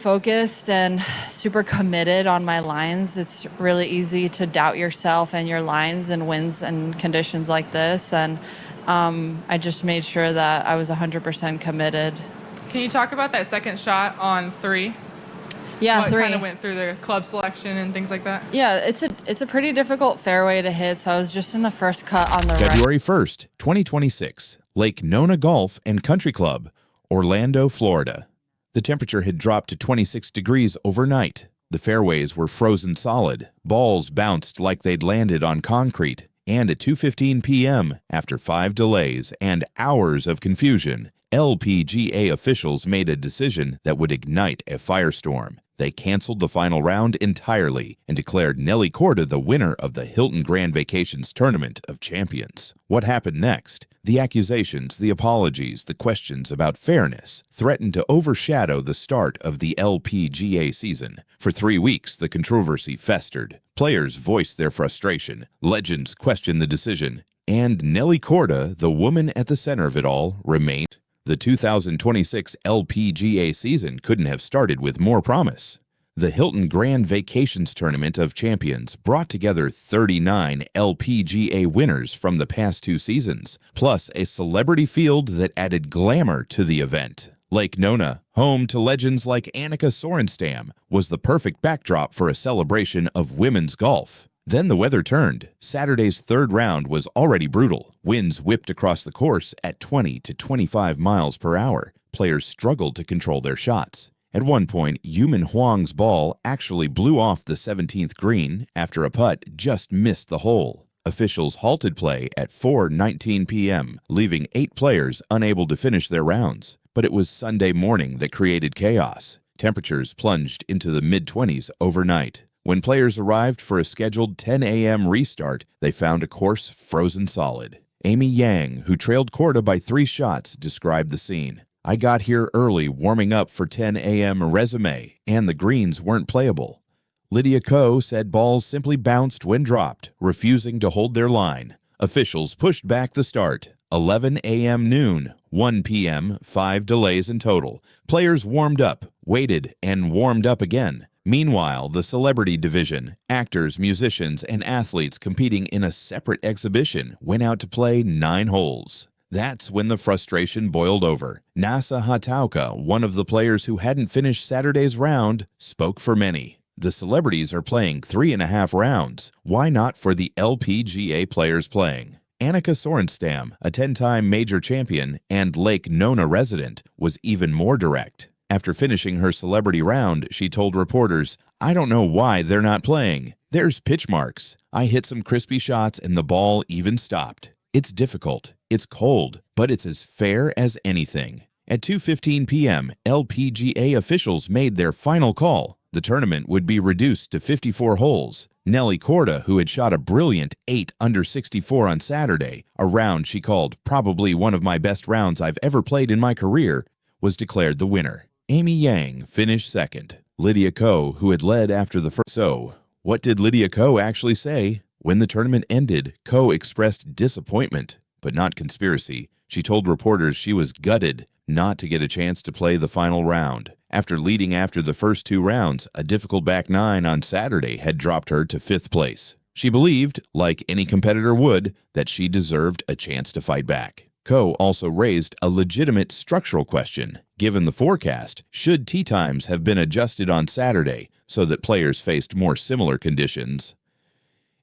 Focused and super committed on my lines. It's really easy to doubt yourself and your lines in winds and conditions like this. And I just made sure that I was 100% committed. Can you talk about that second shot on 3? Yeah, what 3. kind of went through the club selection and things like that? Yeah, it's a pretty difficult fairway to hit, so I was just in the first cut on the right. February 1st, 2026, Lake Nona Golf and Country Club, Orlando, Florida. The temperature had dropped to 26 degrees overnight. The fairways were frozen solid, balls bounced like they'd landed on concrete, and at 2:15 p.m., after 5 delays and hours of confusion, LPGA officials made a decision that would ignite a firestorm. They canceled the final round entirely and declared Nelly Korda the winner of the Hilton Grand Vacations Tournament of Champions. What happened next? The accusations, the apologies, the questions about fairness threatened to overshadow the start of the LPGA season. For 3 weeks, the controversy festered. Players voiced their frustration, legends questioned the decision, and Nelly Korda, the woman at the center of it all, remained. The 2026 LPGA season couldn't have started with more promise. The Hilton Grand Vacations Tournament of Champions brought together 39 LPGA winners from the past 2 seasons, plus a celebrity field that added glamour to the event. Lake Nona, home to legends like Annika Sorenstam, was the perfect backdrop for a celebration of women's golf. Then the weather turned. Saturday's third round was already brutal. Winds whipped across the course at 20 to 25 miles per hour. Players struggled to control their shots. At one point, Yumin Huang's ball actually blew off the 17th green after a putt just missed the hole. Officials halted play at 4:19 p.m., leaving 8 players unable to finish their rounds. But it was Sunday morning that created chaos. Temperatures plunged into the mid-20s overnight. When players arrived for a scheduled 10 a.m. restart, they found a course frozen solid. Amy Yang, who trailed Corda by 3 shots, described the scene. "I got here early warming up for 10 a.m. resume, and the greens weren't playable." Lydia Ko said balls simply bounced when dropped, refusing to hold their line. Officials pushed back the start. 11 a.m. noon, 1 p.m., 5 delays in total. Players warmed up, waited, and warmed up again. Meanwhile, the celebrity division, actors, musicians, and athletes competing in a separate exhibition, went out to play 9 holes. That's when the frustration boiled over. Nasa Hatauka, one of the players who hadn't finished Saturday's round, spoke for many. "The celebrities are playing 3.5 rounds. Why not for the LPGA players playing?" Annika Sorenstam, a 10-time major champion and Lake Nona resident, was even more direct. After finishing her celebrity round, she told reporters, "I don't know why they're not playing. There's pitch marks. I hit some crispy shots and the ball even stopped. It's difficult. It's cold, but it's as fair as anything." At 2:15 p.m., LPGA officials made their final call. The tournament would be reduced to 54 holes. Nelly Korda, who had shot a brilliant 8 under 64 on Saturday, a round she called probably one of my best rounds I've ever played in my career, was declared the winner. Amy Yang finished second. Lydia Ko, who had led after the first. So, what did Lydia Ko actually say? When the tournament ended, Ko expressed disappointment, but not conspiracy. She told reporters she was gutted not to get a chance to play the final round. After leading after the first 2 rounds, a difficult back 9 on Saturday had dropped her to 5th place. She believed, like any competitor would, that she deserved a chance to fight back. Ko also raised a legitimate structural question. Given the forecast, should tee times have been adjusted on Saturday so that players faced more similar conditions?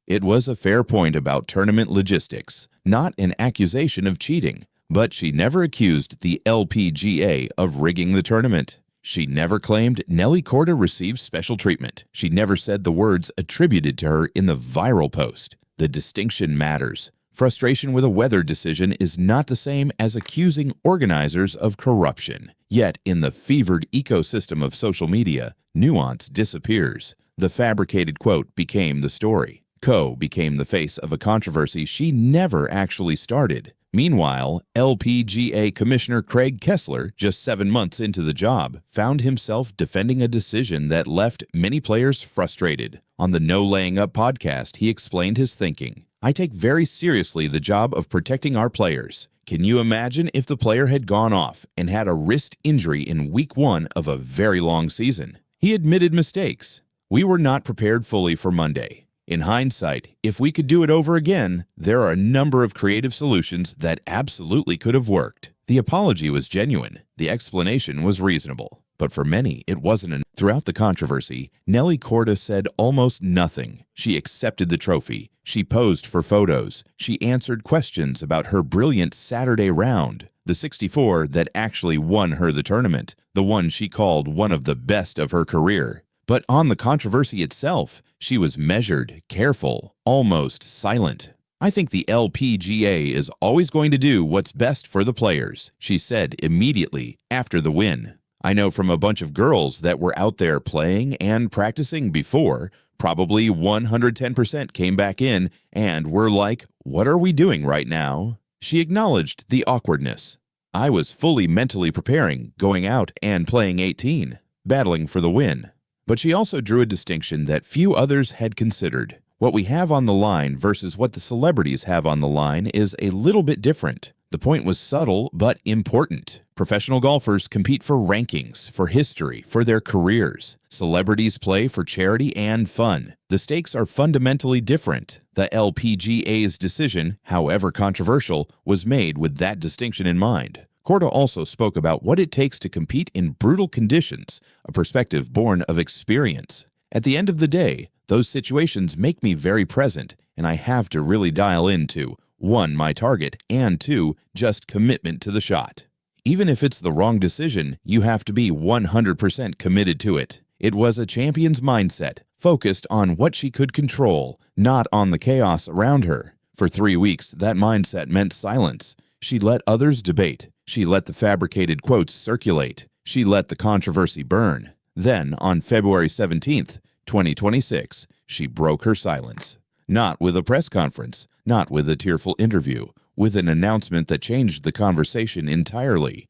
It was a fair point about tournament logistics, not an accusation of cheating, but she never accused the LPGA of rigging the tournament. She never claimed Nelly Korda received special treatment. She never said the words attributed to her in the viral post. The distinction matters. Frustration with a weather decision is not the same as accusing organizers of corruption. Yet, in the fevered ecosystem of social media, nuance disappears. The fabricated quote became the story. Ko became the face of a controversy she never actually started. Meanwhile, LPGA Commissioner Craig Kessler, just 7 months into the job, found himself defending a decision that left many players frustrated. On the No Laying Up podcast, he explained his thinking. "I take very seriously the job of protecting our players. Can you imagine if the player had gone off and had a wrist injury in week 1 of a very long season? He admitted mistakes. We were not prepared fully for Monday. In hindsight, if we could do it over again, there are a number of creative solutions that absolutely could have worked. The apology was genuine. The explanation was reasonable. But for many, it wasn't. Throughout the controversy, Nelly Korda said almost nothing. She accepted the trophy. She posed for photos. She answered questions about her brilliant Saturday round, the 64 that actually won her the tournament, the one she called one of the best of her career. But on the controversy itself, she was measured, careful, almost silent. I think the LPGA is always going to do what's best for the players, she said immediately after the win. I know from a bunch of girls that were out there playing and practicing before, probably 110% came back in and were like, "What are we doing right now?" She acknowledged the awkwardness. I was fully mentally preparing, going out and playing 18, battling for the win. But she also drew a distinction that few others had considered. What we have on the line versus what the celebrities have on the line is a little bit different. The point was subtle but important. Professional golfers compete for rankings, for history, for their careers. Celebrities play for charity and fun. The stakes are fundamentally different. The LPGA's decision, however controversial, was made with that distinction in mind. Corda also spoke about what it takes to compete in brutal conditions, a perspective born of experience. At the end of the day, those situations make me very present, and I have to really dial into 1. My target, and 2. Just commitment to the shot. Even if it's the wrong decision, you have to be 100% committed to it. It was a champion's mindset, focused on what she could control, not on the chaos around her. For 3 weeks, that mindset meant silence. She let others debate. She let the fabricated quotes circulate. She let the controversy burn. Then, on February 17th, 2026, she broke her silence. Not with a press conference, not with a tearful interview, with an announcement that changed the conversation entirely.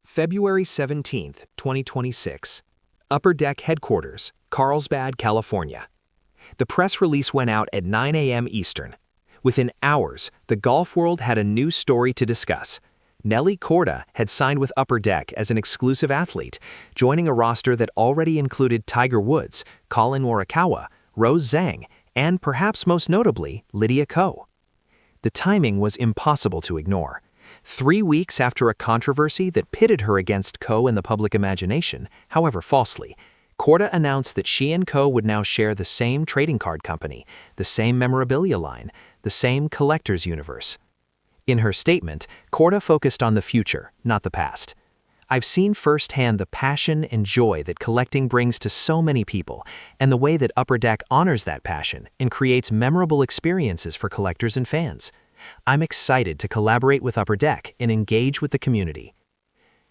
February 17th, 2026. Upper Deck Headquarters, Carlsbad, California. The press release went out at 9 a.m. Eastern. Within hours, the golf world had a new story to discuss. Nelly Korda had signed with Upper Deck as an exclusive athlete, joining a roster that already included Tiger Woods, Colin Morikawa, Rose Zhang, and perhaps most notably, Lydia Ko. The timing was impossible to ignore. 3 weeks after a controversy that pitted her against Ko in the public imagination, however falsely, Corda announced that she and Ko would now share the same trading card company, the same memorabilia line, the same collector's universe. In her statement, Corda focused on the future, not the past. I've seen firsthand the passion and joy that collecting brings to so many people, and the way that Upper Deck honors that passion and creates memorable experiences for collectors and fans. I'm excited to collaborate with Upper Deck and engage with the community.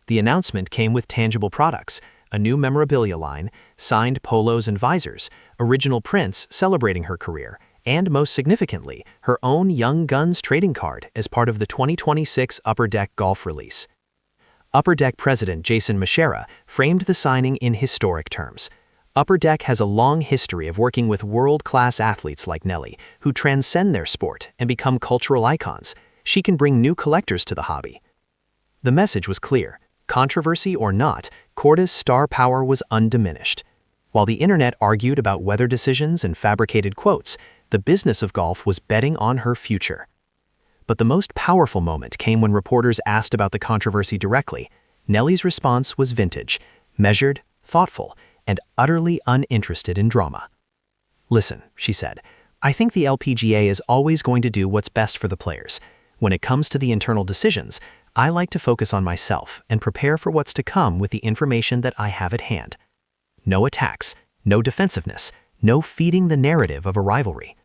The announcement came with tangible products, a new memorabilia line, signed polos and visors, original prints celebrating her career, and most significantly, her own Young Guns trading card as part of the 2026 Upper Deck golf release. Upper Deck President Jason Mashera framed the signing in historic terms. Upper Deck has a long history of working with world-class athletes like Nelly, who transcend their sport and become cultural icons. She can bring new collectors to the hobby. The message was clear. Controversy or not, Corda's star power was undiminished. While the internet argued about weather decisions and fabricated quotes, the business of golf was betting on her future. But the most powerful moment came when reporters asked about the controversy directly. Nelly's response was vintage, measured, thoughtful, and utterly uninterested in drama. "Listen," she said, "I think the LPGA is always going to do what's best for the players. When it comes to the internal decisions, I like to focus on myself and prepare for what's to come with the information that I have at hand. No attacks, no defensiveness, no feeding the narrative of a rivalry.